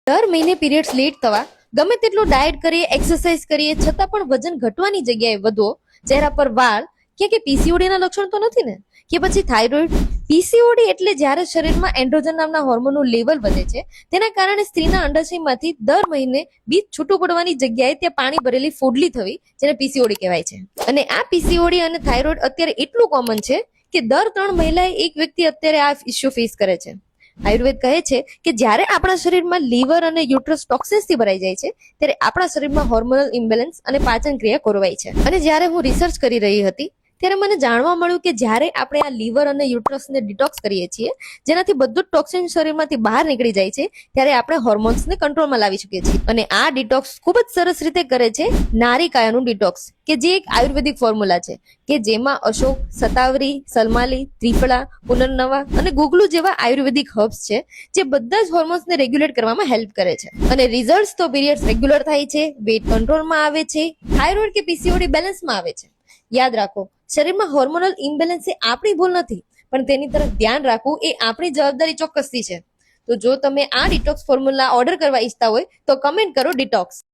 દર મહિને periods late થવા, ગમે તેટલું ડાયટ કરીએ, એક્સરસાઇઝ કરીએ, છતાં પણ વજન ઘટવાની જગ્યાએ વધો, ચહેરા પર વાળ, કે પીસીઓડી ના લક્ષણ તો નથી ને? કે પછી થાઇરોઇડ? પીસીઓડી એટલે જ્યારે શરીરમાં એન્ડ્રોજન નામના હોર્મોનનું લેવલ વધે છે, તેના કારણે સ્ત્રીના અંડાશયમાંથી દર મહિને બીજ છૂટું પડવાની જગ્યાએ ત્યાં પાણી ભરેલી ફોડલી થવી, જેને પીસીઓડી કહેવાય છે. અને આ પીસીઓડી અને થાઇરોઇડ અત્યારે એટલું કોમન છે કે દર 3 મહિલાએ એક વ્યક્તિ અત્યારે આ ઇસ્યુ ફેસ કરે છે. આયુર્વેદ કહે છે કે જ્યારે આપણા શરીરમાં લીવર અને યુટ્રસ ટોક્સિન્સથી ભરાઈ જાય છે, ત્યારે આપણા શરીરમાં હોર્મોનલ ઇમ્બેલેન્સ અને પાચન ક્રિયા ખોરવાય છે. અને જ્યારે હું રિસર્ચ કરી રહી હતી, ત્યારે મને જાણવા મળ્યું કે જ્યારે આપણે આ લીવર અને યુટ્રસને ડિટોક્સ કરીએ છીએ, જેનાથી બધું જ ટોક્સિન શરીરમાંથી બહાર નીકળી જાય છે, ત્યારે આપણે હોર્મોન્સને કંટ્રોલમાં લાવી શકીએ છીએ. અને આ ડિટોક્સ ખૂબ જ સરસ રીતે કરે છે નારિકાયાનું ડિટોક્સ, કે જે એક આયુર્વેદિક ફોર્મ્યુલા છે, કે જેમાં અશોક, સતાવરી, સલમાલી, ત્રિફળા, પુનર્નવા અને ગુગલુ જેવા આયુર્વેદિક હર્બ્સ છે, જે બધા જ હોર્મોન્સને રેગ્યુલેટ કરવામાં હેલ્પ કરે છે. અને રિઝલ્ટ્સ તો પીરિયડ્સ રેગ્યુલર થાય છે, વેટ કંટ્રોલમાં આવે છે, થાઇરોઇડ કે પીસીઓડી બેલેન્સમાં આવે છે. યાદ રાખો, શરીરમાં હોર્મોનલ ઇમ્બેલેન્સ એ આપણી ભૂલ નથી, પણ તેની તરફ ધ્યાન રાખવું એ આપણી જવાબદારી ચોક્કસથી છે. તો જો તમે આ ડિટોક્સ ફોર્મ્યુલા ઓર્ડર કરવા ઈચ્છતા હોય તો કમેન્ટ કરો ડિટોક્સ.